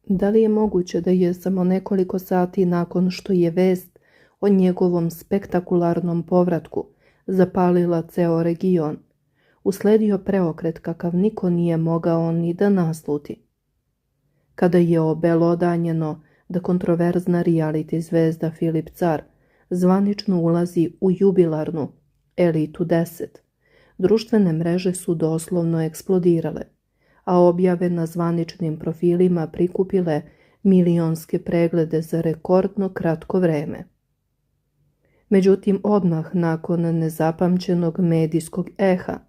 Da li je moguće da je samo nekoliko sati nakon što je vest o njegovom spektakularnom povratku zapalila ceo region, usledio preokret kakav niko nije mogao ni da nasluti? Kada je obelodanjeno da kontroverzna reality zvezda Filip Car zvanično ulazi u jubilarnu elitu 10, društvene mreže su doslovno eksplodirale, a objave na zvaničnim profilima prikupile milionske preglede za rekordno kratko vreme. Međutim, odmah nakon nezapamćenog medijskog eha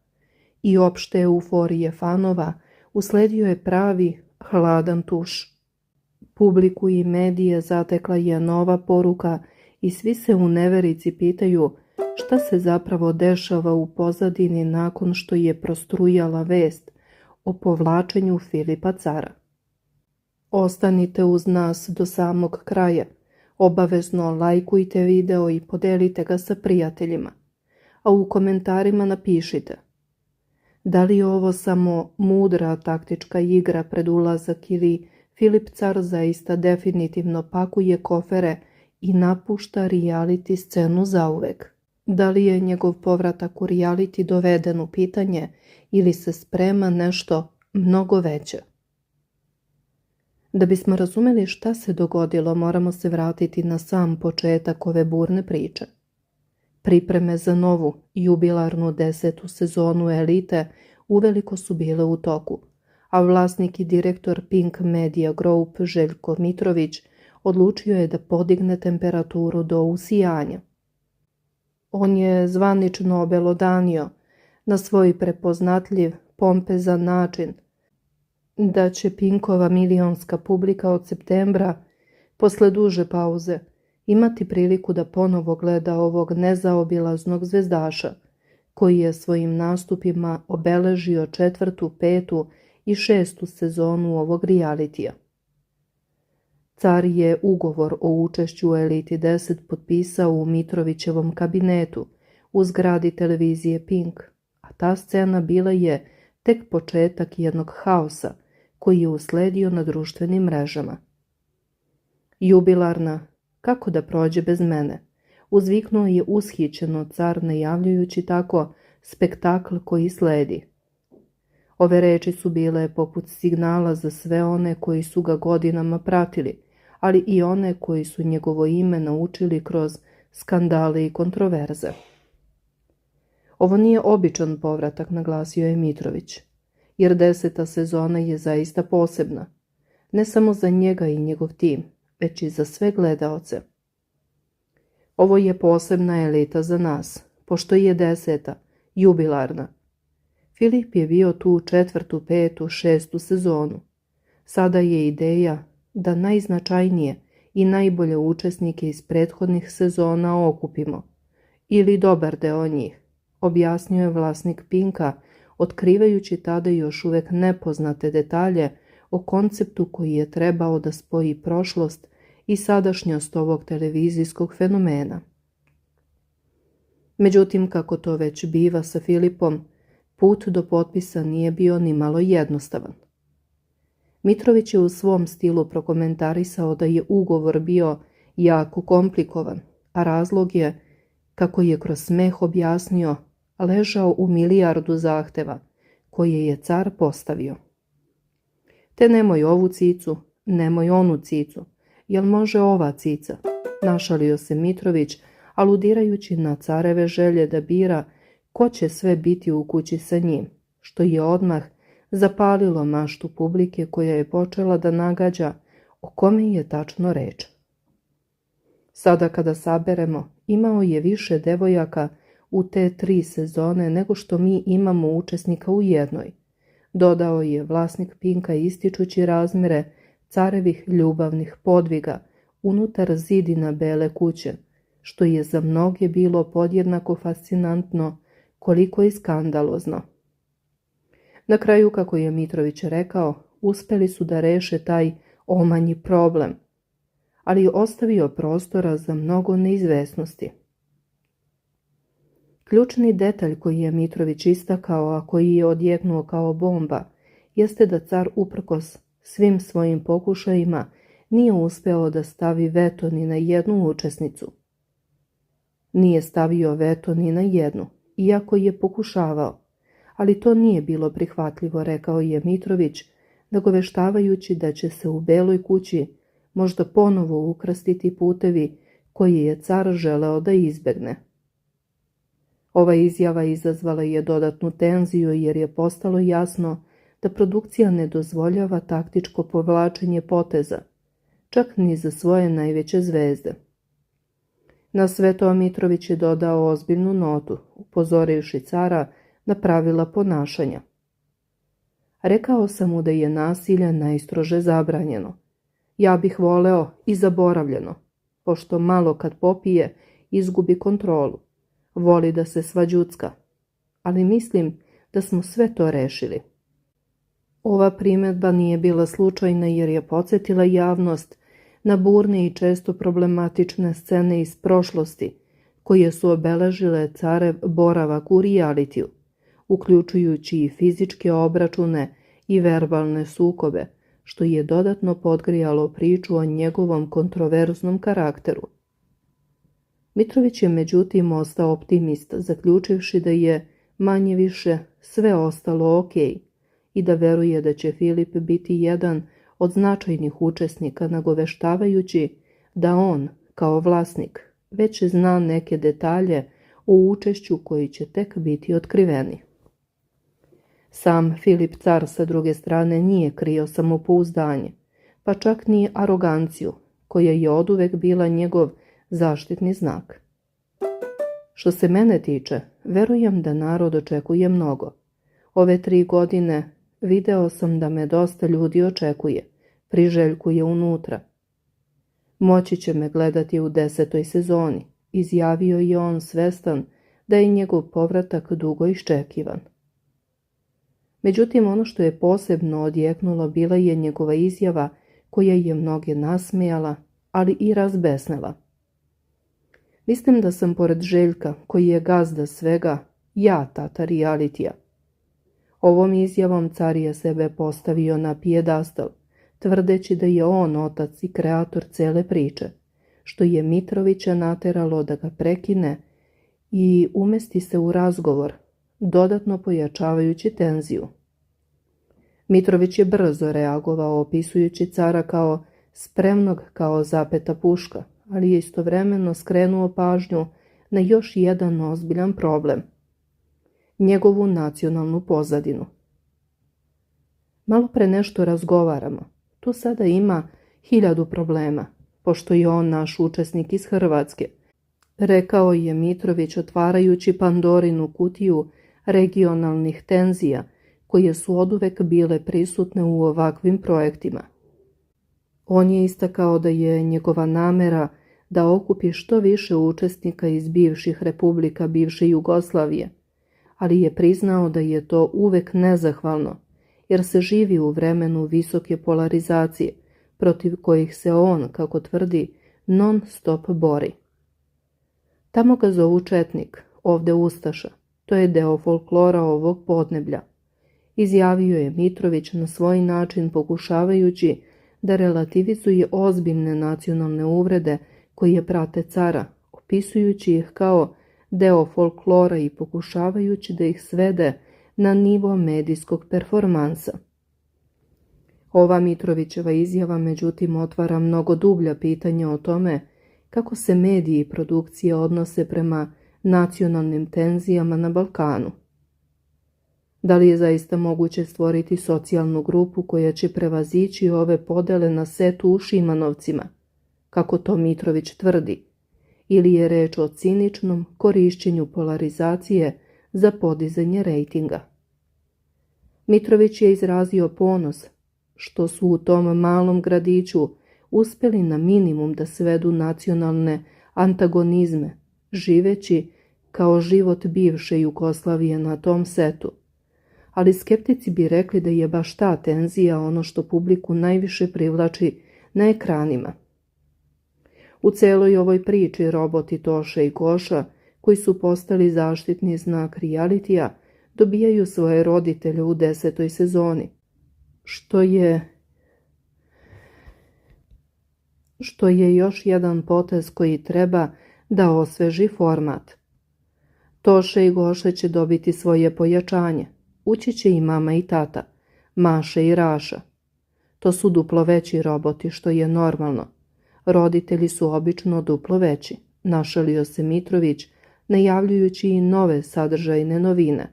i opšte euforije fanova usledio je pravi hladan tuš. Publiku i medije zatekla je nova poruka i svi se u neverici pitaju šta se zapravo dešava u pozadini nakon što je prostrujala vest o povlačenju Filipa Cara. Ostanite uz nas do samog kraja. Obavezno lajkujte video i podelite ga sa prijateljima, a u komentarima napišite da li je ovo samo mudra taktička igra pred ulazak ili Filip Car zaista definitivno pakuje kofere i napušta reality scenu zauvek. Da li je njegov povratak u reality doveden u pitanje ili se sprema nešto mnogo veće? Da bismo razumeli šta se dogodilo, moramo se vratiti na sam početak ove burne priče. Pripreme za novu jubilarnu 10. sezonu Elite uveliko su bile u toku, a vlasnik i direktor Pink Media Group Željko Mitrović odlučio je da podigne temperaturu do usijanja. On je zvanično obelodanio na svoj prepoznatljiv, pompezan način da će Pinkova milionska publika od septembra, posle duže pauze, imati priliku da ponovo gleda ovog nezaobilaznog zvezdaša, koji je svojim nastupima obeležio 4., 5. i 6. sezonu ovog realitija. Car je ugovor o učešću u Eliti 10 potpisao u Mitrovićevom kabinetu u zgradi televizije Pink, a ta scena bila je tek početak jednog haosa koji je usledio na društvenim mrežama. Jubilarna, kako da prođe bez mene, uzviknuo je ushićeno Car najavljujući tako spektakl koji sledi. Ove reči su bile poput signala za sve one koji su ga godinama pratili, ali i one koji su njegovo ime naučili kroz skandale i kontroverze. Ovo nije običan povratak, naglasio je Mitrović, jer 10. sezona je zaista posebna, ne samo za njega i njegov tim, već i za sve gledaoce. Ovo je posebna elita za nas, pošto je 10. jubilarna. Filip je bio tu 4., 5., 6. sezonu. Sada je ideja da najznačajnije i najbolje učesnike iz prethodnih sezona okupimo, ili dobar deo njih, objasnio je vlasnik Pinka, otkrivajući tada još uvek nepoznate detalje o konceptu koji je trebao da spoji prošlost i sadašnjost ovog televizijskog fenomena. Međutim, kako to već biva sa Filipom, put do potpisa nije bio ni malo jednostavan. Mitrović je u svom stilu prokomentarisao da je ugovor bio jako komplikovan, a razlog je, kako je kroz smeh objasnio, ležao u milijardu zahteva koje je Car postavio. Te nemoj ovu cicu, nemoj onu cicu, jel može ova cica? Našalio se Mitrović, aludirajući na Careve želje da bira ko će sve biti u kući sa njim, što je odmah zapalilo maštu publike koja je počela da nagađa o kome je tačno reč. Sada kada saberemo, imao je više devojaka u te 3 sezone nego što mi imamo učesnika u jednoj, dodao je vlasnik Pinka ističući razmere Carevih ljubavnih podviga unutar zidina Bele kuće, što je za mnoge bilo podjednako fascinantno koliko i skandalozno. Na kraju, kako je Mitrović rekao, uspeli su da reše taj omanji problem, ali je ostavio prostora za mnogo neizvesnosti. Ključni detalj koji je Mitrović istakao, a koji je odjeknuo kao bomba, jeste da Car uprkos svim svojim pokušajima nije uspeo da stavi veto ni na jednu učesnicu. Nije stavio veto ni na jednu, iako je pokušavao, ali to nije bilo prihvatljivo, rekao je Mitrović, nagoveštavajući da će se u Beloj kući možda ponovo ukrstiti putevi koje je car želeo da izbegne. Ova izjava izazvala je dodatnu tenziju jer je postalo jasno da produkcija ne dozvoljava taktičko povlačenje poteza, čak ni za svoje najveće zvezde. Na sve to Mitrović je dodao ozbiljnu notu, upozorivši cara na pravila ponašanja. Rekao sam mu da je nasilje najstrože zabranjeno. Ja bih voleo i zaboravljeno, pošto malo kad popije izgubi kontrolu. Voli da se svađucka, ali mislim da smo sve to rešili. Ova primjedba nije bila slučajna jer je podsjetila javnost na burne i često problematične scene iz prošlosti koje su obeležile carev boravak u realitiju, uključujući i fizičke obračune i verbalne sukobe, što je dodatno podgrijalo priču o njegovom kontroverznom karakteru. Mitrović je međutim ostao optimist, zaključivši da je manje više sve ostalo ok i da veruje da će Filip biti jedan od značajnih učesnika, nagoveštavajući da on, kao vlasnik, već zna neke detalje o učešću koji će tek biti otkriveni. Sam Filip car sa druge strane nije krio samopouzdanje, pa čak ni aroganciju, koja je oduvek bila njegov zaštitni znak. Što se mene tiče, verujem da narod očekuje mnogo. Ove 3 godine video sam da me dosta ljudi očekuje, priželjkuje unutra. Moći će me gledati u 10. sezoni, izjavio je on svestan da je njegov povratak dugo iščekivan. Međutim, ono što je posebno odjeknulo bila je njegova izjava koja je mnoge nasmejala, ali i razbesnela. Mislim da sam pored Željka, koji je gazda svega, ja tata realitija. Ovom izjavom car je sebe postavio na pijedastal, tvrdeći da je on otac i kreator cele priče, što je Mitrovića nateralo da ga prekine i umesti se u razgovor, dodatno pojačavajući tenziju. Mitrović je brzo reagovao, opisujući cara kao spremnog kao zapeta puška, ali je istovremeno skrenuo pažnju na još jedan ozbiljan problem – njegovu nacionalnu pozadinu. Malo pre nešto razgovaramo. Tu sada ima 1000 problema, pošto je on naš učesnik iz Hrvatske, rekao je Mitrović otvarajući Pandorinu kutiju regionalnih tenzija koje su oduvek bile prisutne u ovakvim projektima. On je istakao da je njegova namera da okupi što više učesnika iz bivših republika bivše Jugoslavije, ali je priznao da je to uvek nezahvalno, jer se živi u vremenu visoke polarizacije, protiv kojih se on, kako tvrdi, non stop bori. Tamo ga zovu četnik, ovde ustaša, to je deo folklora ovog podneblja, izjavio je Mitrović na svoj način pokušavajući da relativizuje ozbiljne nacionalne uvrede koje prate cara, opisujući ih kao deo folklora i pokušavajući da ih svede na nivo medijskog performansa. Ova Mitrovićeva izjava međutim otvara mnogo dublja pitanja o tome kako se mediji i produkcije odnose prema nacionalnim tenzijama na Balkanu. Da li je zaista moguće stvoriti socijalnu grupu koja će prevazići ove podele na setu u Šimanovcima, kako to Mitrović tvrdi, ili je reč o ciničnom korišćenju polarizacije za podizanje rejtinga? Mitrović je izrazio ponos što su u tom malom gradiću uspjeli na minimum da svedu nacionalne antagonizme, živeći kao život bivše Jugoslavije na tom setu. Ali skeptici bi rekli da je baš ta tenzija ono što publiku najviše privlači na ekranima. U celoj ovoj priči roboti Toša i Goša, koji su postali zaštitni znak realitija, dobijaju svoje roditelje u 10. sezoni, što je što je još jedan potez koji treba da osveži format. Toše i Goše će dobiti svoje pojačanje. Ući će i mama i tata, Maša i Raša. To su duplo veći roboti, što je normalno. Roditelji su obično duplo veći, našalio se Mitrović, najavljujući i nove sadržajne novine.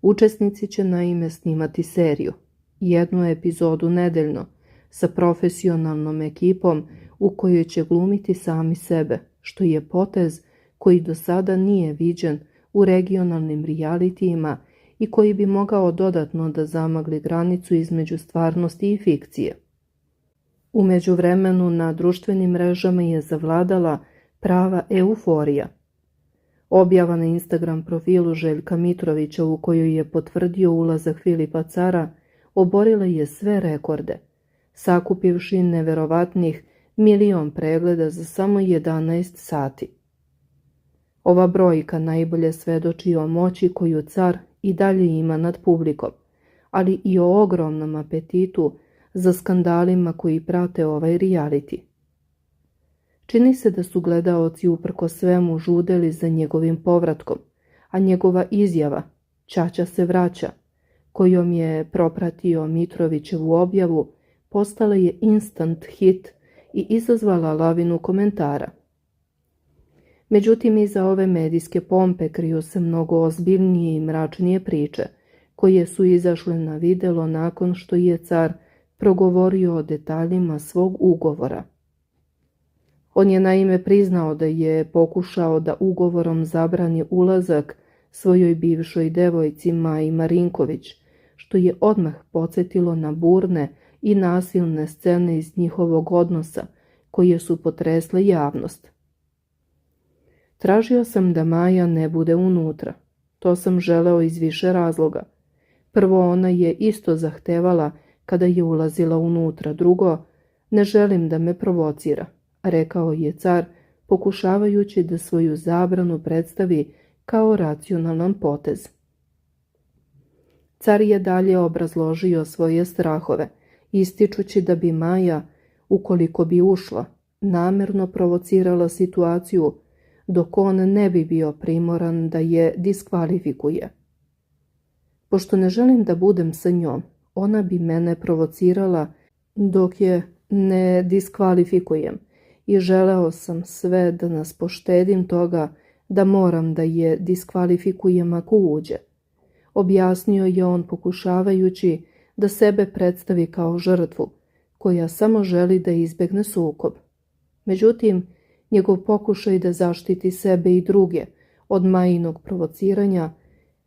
Učesnici će naime snimati seriju, jednu epizodu nedeljno, sa profesionalnom ekipom u kojoj će glumiti sami sebe, što je potez koji do sada nije viđen u regionalnim realitijima i koji bi mogao dodatno da zamagli granicu između stvarnosti i fikcije. U međuvremenu na društvenim mrežama je zavladala prava euforija. Objava na Instagram profilu Željka Mitrovića u kojoj je potvrdio ulazak Filipa Cara oborila je sve rekorde, sakupivši neverovatnih 1.000.000 pregleda za samo 11 sati. Ova brojka najbolje svedoči o moći koju Car i dalje ima nad publikom, ali i o ogromnom apetitu za skandalima koji prate ovaj reality. Čini se da su gledaoci uprko svemu žudeli za njegovim povratkom, a njegova izjava "Ćaća se vraća", kojom je propratio Mitrovićevu objavu, postala je instant hit i izazvala lavinu komentara. Međutim, iza ove medijske pompe kriju se mnogo ozbiljnije i mračnije priče, koje su izašle na videlo nakon što je Car progovorio o detaljima svog ugovora. On je naime priznao da je pokušao da ugovorom zabrani ulazak svojoj bivšoj devojci Maji Marinković, što je odmah podsjetilo na burne i nasilne scene iz njihovog odnosa, koje su potresle javnost. Tražio sam da Maja ne bude unutra. To sam želeo iz više razloga. Prvo, ona je isto zahtevala kada je ulazila unutra. Drugo, ne želim da me provocira, rekao je Car, pokušavajući da svoju zabranu predstavi kao racionalan potez. Car je dalje obrazložio svoje strahove, ističući da bi Maja, ukoliko bi ušla, namerno provocirala situaciju, dok on ne bi bio primoran da je diskvalifikuje. Pošto ne želim da budem sa njom, ona bi mene provocirala dok je ne diskvalifikujem i želeo sam sve da nas poštedim toga da moram da je diskvalifikujem ako uđe. Objasnio je on pokušavajući da sebe predstavi kao žrtvu, koja samo želi da izbegne sukob. Međutim, njegov pokušaj da zaštiti sebe i druge od Majinog provociranja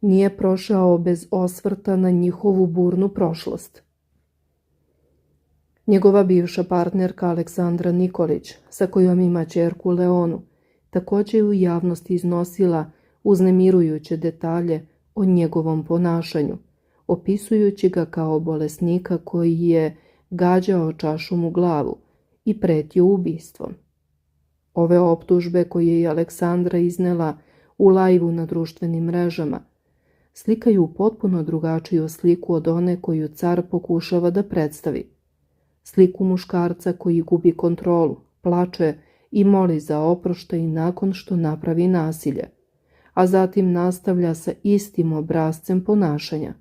nije prošao bez osvrta na njihovu burnu prošlost. Njegova bivša partnerka Aleksandra Nikolić, sa kojom ima ćerku Leonu, također je u javnosti iznosila uznemirujuće detalje o njegovom ponašanju, opisujući ga kao bolesnika koji je gađao čašom u glavu i pretio ubistvom. Ove optužbe koje je Aleksandra iznela u lajvu na društvenim mrežama slikaju potpuno drugačiju sliku od one koju Car pokušava da predstavi. Sliku muškarca koji gubi kontrolu, plače i moli za oproštaj nakon što napravi nasilje, a zatim nastavlja sa istim obrascem ponašanja.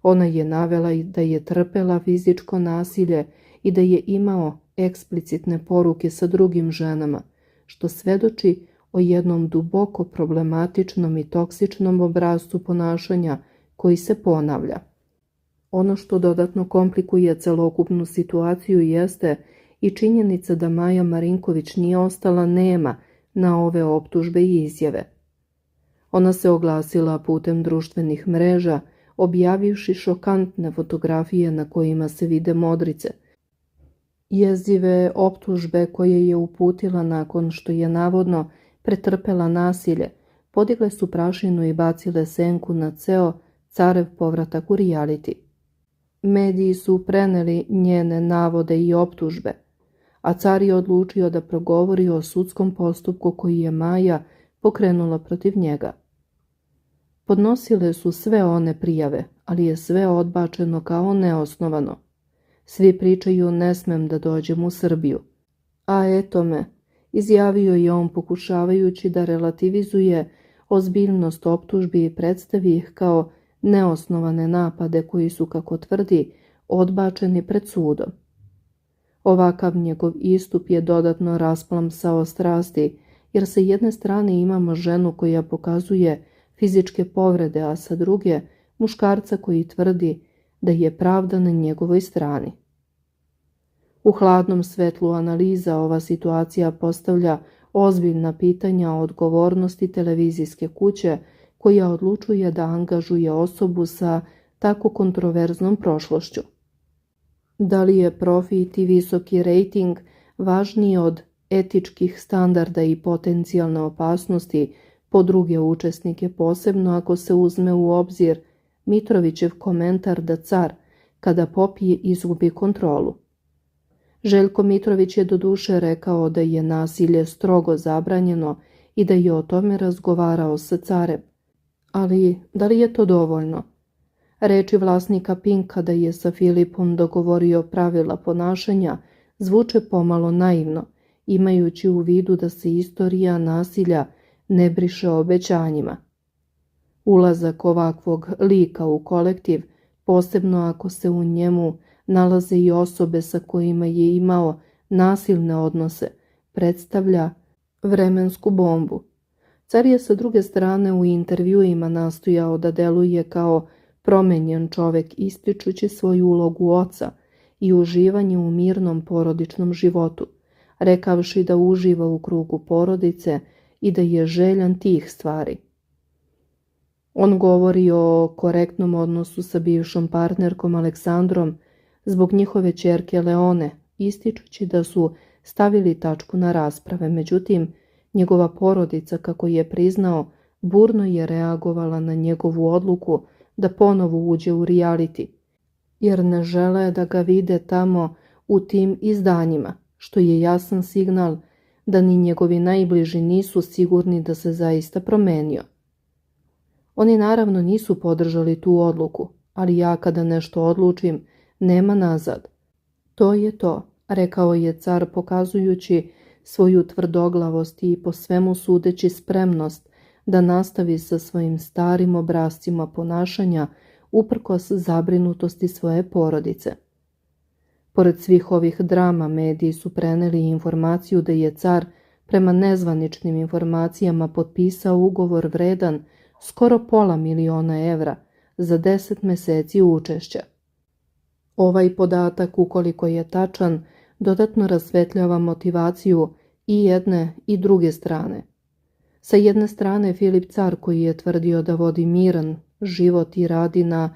Ona je navela da je trpela fizičko nasilje i da je imao eksplicitne poruke sa drugim ženama, što svedoči o jednom duboko problematičnom i toksičnom obrascu ponašanja koji se ponavlja. Ono što dodatno komplikuje celokupnu situaciju jeste i činjenica da Maja Marinković nije ostala nema na ove optužbe i izjave. Ona se oglasila putem društvenih mreža, objavivši šokantne fotografije na kojima se vide modrice, jezive optužbe koje je uputila nakon što je navodno pretrpela nasilje, podigle su prašinu i bacile senku na ceo Carev povratak u reality. Mediji su preneli njene navode i optužbe, a Car je odlučio da progovori o sudskom postupku koji je Maja pokrenula protiv njega. Podnosile su sve one prijave, ali je sve odbačeno kao neosnovano. Svi pričaju ne smem da dođem u Srbiju. A eto me, izjavio je on pokušavajući da relativizuje ozbiljnost optužbi i predstavi ih kao neosnovane napade koji su, kako tvrdi, odbačeni pred sudom. Ovakav njegov istup je dodatno rasplamsao strasti, jer sa jedne strane imamo ženu koja pokazuje fizičke povrede, a sa druge muškarca koji tvrdi da je pravda na njegovoj strani. U hladnom svetlu analiza ova situacija postavlja ozbiljna pitanja o odgovornosti televizijske kuće koja odlučuje da angažuje osobu sa tako kontroverznom prošlošću. Da li je profit i visoki rejting važniji od etičkih standarda i potencijalne opasnosti po druge učesnike, posebno ako se uzme u obzir Mitrovićev komentar da car kada popije izgubi kontrolu? Željko Mitrović je doduše rekao da je nasilje strogo zabranjeno i da je o tome razgovarao sa carem. Ali da li je to dovoljno? Reči vlasnika Pinka da je sa Filipom dogovorio pravila ponašanja zvuče pomalo naivno, imajući u vidu da se istorija nasilja ne briše obećanjima. Ulazak ovakvog lika u kolektiv, posebno ako se u njemu nalaze i osobe sa kojima je imao nasilne odnose, predstavlja vremensku bombu. Car je sa druge strane u intervjuima nastojao da deluje kao promenjen čovek, ističući svoju ulogu oca i uživanje u mirnom porodičnom životu, rekavši da uživa u krugu porodice i da je željan tih stvari. On govori o korektnom odnosu sa bivšom partnerkom Aleksandrom zbog njihove ćerke Leone, ističući da su stavili tačku na rasprave. Međutim, njegova porodica, kako je priznao, burno je reagovala na njegovu odluku da ponovo uđe u reality, jer ne žele da ga vide tamo u tim izdanjima, što je jasan signal da ni njegovi najbliži nisu sigurni da se zaista promenio. Oni naravno nisu podržali tu odluku, ali ja kada nešto odlučim, nema nazad. To je to, rekao je car pokazujući svoju tvrdoglavost i po svemu sudeći spremnost da nastavi sa svojim starim obrascima ponašanja uprkos zabrinutosti svoje porodice. Pored svih ovih drama, mediji su preneli informaciju da je car prema nezvaničnim informacijama potpisao ugovor vredan skoro $500.000 evra za 10 meseci učešća. Ovaj podatak, ukoliko je tačan, dodatno rasvetljava motivaciju i jedne i druge strane. Sa jedne strane Filip car, koji je tvrdio da vodi miran život i radi na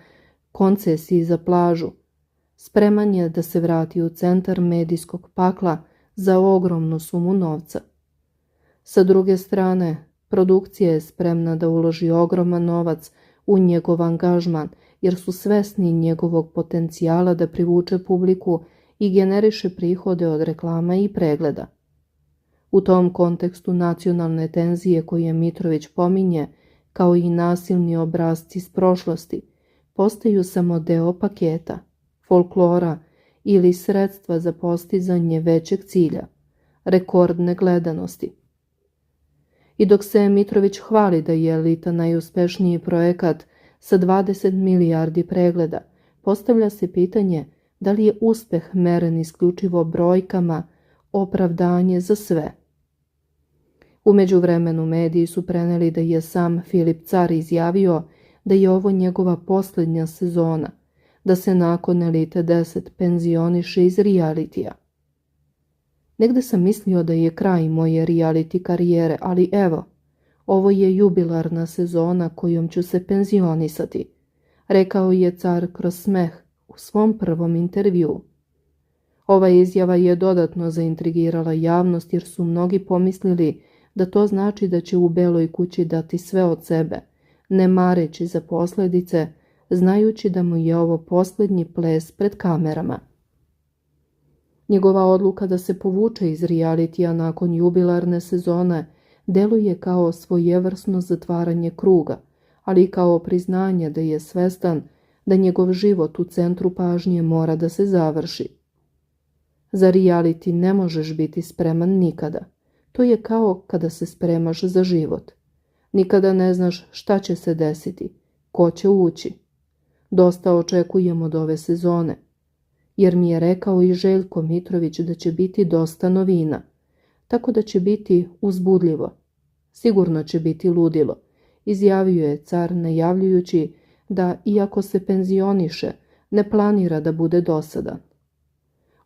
koncesiji za plažu, spreman je da se vrati u centar medijskog pakla za ogromnu sumu novca. Sa druge strane, produkcija je spremna da uloži ogroman novac u njegov angažman, jer su svesni njegovog potencijala da privuče publiku i generiše prihode od reklama i pregleda. U tom kontekstu nacionalne tenzije koje Mitrović pominje, kao i nasilni obrasci iz prošlosti, postaju samo deo paketa, folklora ili sredstva za postizanje većeg cilja, rekordne gledanosti. I dok se Mitrović hvali da je Elita najuspešniji projekat sa 20 milijardi pregleda, postavlja se pitanje da li je uspeh meren isključivo brojkama opravdanje za sve. U međuvremenu mediji su preneli da je sam Filip car izjavio da je ovo njegova posljednja sezona, da se nakon Elite 10 penzioniše iz realitija. Negde sam mislio da je kraj moje reality karijere, ali evo, ovo je jubilarna sezona kojom ću se penzionisati, rekao je car kroz smeh u svom prvom intervjuu. Ova izjava je dodatno zaintrigirala javnost jer su mnogi pomislili da to znači da će u Beloj kući dati sve od sebe, ne mareći za posljedice, znajući da mu je ovo posljednji ples pred kamerama. Njegova odluka da se povuče iz realitija nakon jubilarne sezone deluje kao svojevrsno zatvaranje kruga, ali i kao priznanje da je svestan da njegov život u centru pažnje mora da se završi. Za reality ne možeš biti spreman nikada. To je kao kada se spremaš za život. Nikada ne znaš šta će se desiti, ko će ući. Dosta očekujem od ove sezone, jer mi je rekao i Željko Mitrović da će biti dosta novina, tako da će biti uzbudljivo. Sigurno će biti ludilo, izjavio je car najavljujući da, iako se penzioniše, ne planira da bude dosadan.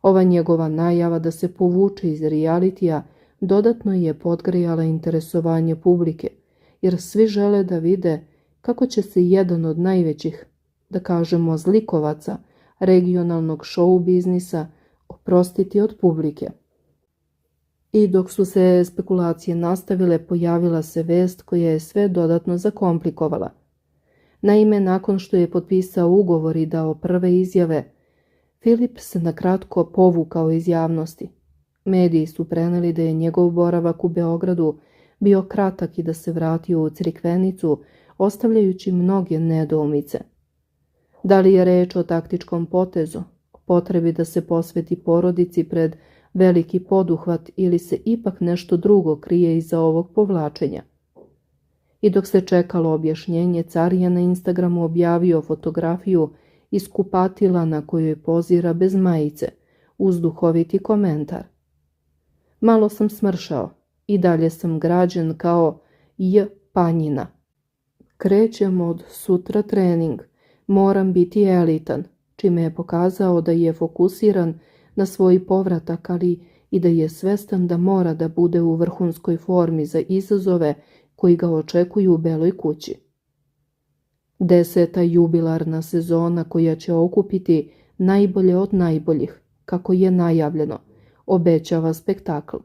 Ova njegova najava da se povuče iz realitija dodatno je podgrejala interesovanje publike, jer svi žele da vide kako će se jedan od najvećih, da kažemo zlikovaca, regionalnog show biznisa oprostiti od publike. I dok su se spekulacije nastavile, pojavila se vest koja je sve dodatno zakomplikovala. Naime, nakon što je potpisao ugovor i dao prve izjave, Filip se nakratko povukao iz javnosti. Mediji su preneli da je njegov boravak u Beogradu bio kratak i da se vratio u Crikvenicu, ostavljajući mnoge nedoumice. Da li je reč o taktičkom potezu, o potrebi da se posveti porodici pred veliki poduhvat ili se ipak nešto drugo krije iza ovog povlačenja? I dok se čekalo objašnjenje, car je na Instagramu objavio fotografiju iz kupatila na kojoj pozira bez majice, uz duhoviti komentar. Malo sam smršao, i dalje sam građen kao J. Panjina. Krećem od sutra trening, moram biti elitan, čime je pokazao da je fokusiran na svoj povratak, ali i da je svestan da mora da bude u vrhunskoj formi za izazove koji ga očekuju u Beloj kući. 10. jubilarna sezona koja će okupiti najbolje od najboljih, kako je najavljeno, obećava spektakl.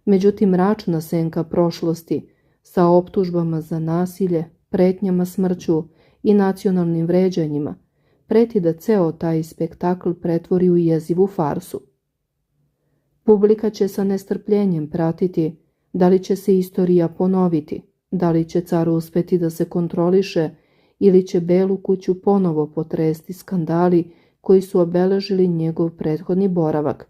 Međutim, mračna senka prošlosti sa optužbama za nasilje, pretnjama smrću i nacionalnim vređanjima preti da ceo taj spektakl pretvori u jezivu farsu. Publika će sa nestrpljenjem pratiti da li će se istorija ponoviti, da li će car uspeti da se kontroliše ili će Belu kuću ponovo potresti skandali koji su obeležili njegov prethodni boravak.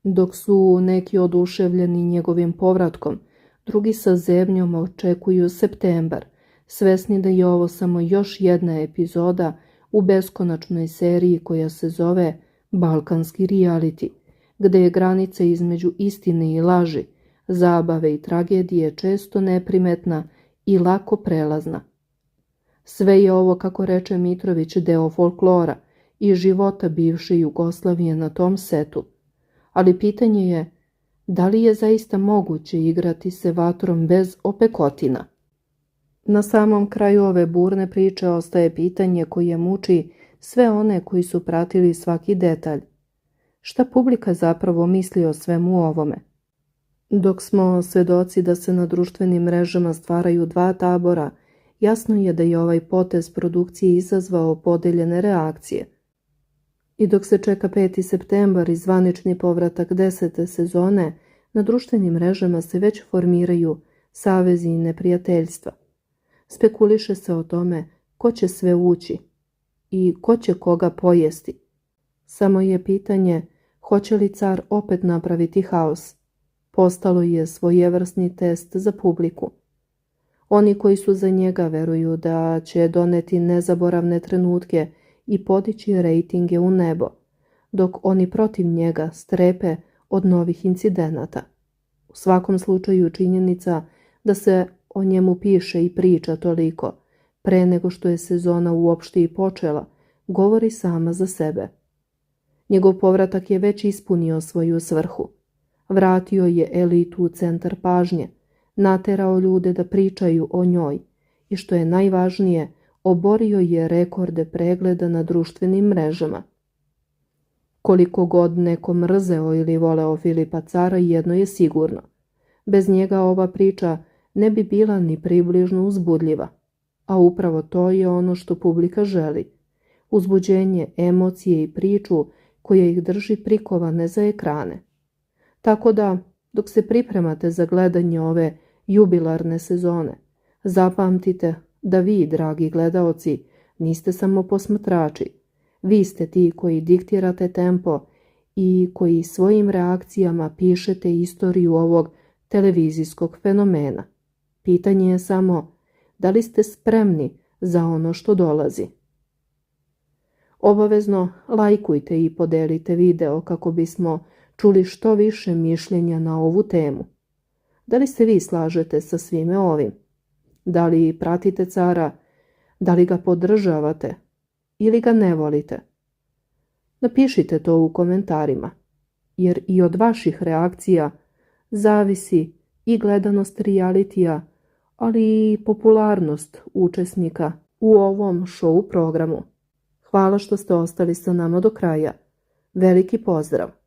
Dok su neki oduševljeni njegovim povratkom, drugi sa zebnjom očekuju septembar, svesni da je ovo samo još jedna epizoda u beskonačnoj seriji koja se zove Balkanski reality, gde je granica između istine i laži, zabave i tragedije često neprimetna i lako prelazna. Sve je ovo, kako reče Mitrović, deo folklora i života bivše Jugoslavije na tom setu. Ali pitanje je, da li je zaista moguće igrati se vatrom bez opekotina? Na samom kraju ove burne priče ostaje pitanje koje muči sve one koji su pratili svaki detalj. Šta publika zapravo misli o svemu ovome? Dok smo svedoci da se na društvenim mrežama stvaraju dva tabora, jasno je da je ovaj potez produkcije izazvao podeljene reakcije. I dok se čeka 5. septembar i zvanični povratak 10. sezone, na društvenim mrežama se već formiraju savezi i neprijateljstva. Spekuliše se o tome ko će sve ući i ko će koga pojesti. Samo je pitanje hoće li car opet napraviti haos. Postalo je svojevrsni test za publiku. Oni koji su za njega veruju da će doneti nezaboravne trenutke i podići rejtinge u nebo, dok oni protiv njega strepe od novih incidenata. U svakom slučaju činjenica da se o njemu piše i priča toliko, pre nego što je sezona uopšte i počela, govori sama za sebe. Njegov povratak je već ispunio svoju svrhu. Vratio je elitu u centar pažnje, naterao ljude da pričaju o njoj i, što je najvažnije, oborio je rekorde pregleda na društvenim mrežama. Koliko god neko mrzeo ili voleo Filipa cara, jedno je sigurno. Bez njega ova priča ne bi bila ni približno uzbudljiva, a upravo to je ono što publika želi. Uzbuđenje, emocije i priču koja ih drži prikovane za ekrane. Tako da, dok se pripremate za gledanje ove jubilarne sezone, zapamtite da vi, dragi gledaoci, Niste samo posmatrači. Vi ste ti koji diktirate tempo i koji svojim reakcijama pišete istoriju ovog televizijskog fenomena. Pitanje je samo da li ste spremni za ono što dolazi. Obavezno lajkujte i podelite video kako bismo čuli što više mišljenja na ovu temu. Da li se vi slažete sa svime ovim? Da li pratite cara? Da li ga podržavate? Ili ga ne volite? Napišite to u komentarima, jer i od vaših reakcija zavisi i gledanost realitija, ali i popularnost učesnika u ovom show programu. Hvala što ste ostali sa nama do kraja. Veliki pozdrav!